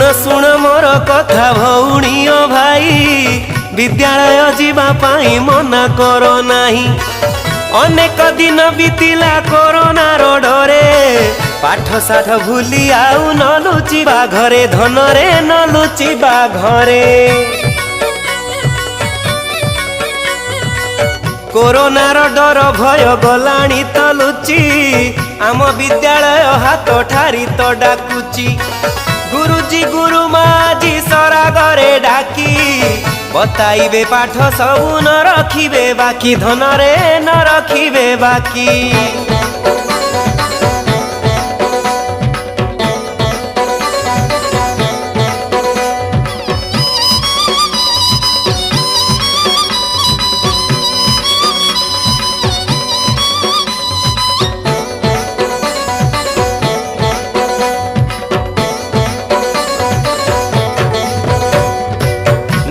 शुण मोर कथा भौणी ओ भाई विद्यालय जीवा पाई मना करो नाही। अनेक दिन बीतिला कोरोना रो डरे पाठ साठ भूली आउ न लुचिबा घरे धनरे न लुचिबा घरे। कोरोना रो डर भय गलाणी तो लुची आम विद्यालय हाथ ठारी तो डाकुची। गुरुजी गुरुमा जी सरागरे डाकी बताइबे पाठ सबु न रखिबे बाकी धनरे न रखिबे बाकी।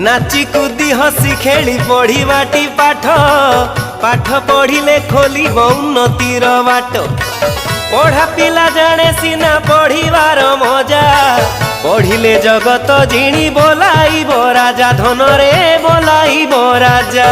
नाची कूदी हसी खेली पढ़ी बाटी पाठ पाठ पढ़िले खोली उन्नतिर बाट। पढ़ा पिला जाने सीना पढ़िबार मजा पढ़िले जगत जिणी बोलाइब राजा धनरे बोलाइब राजा।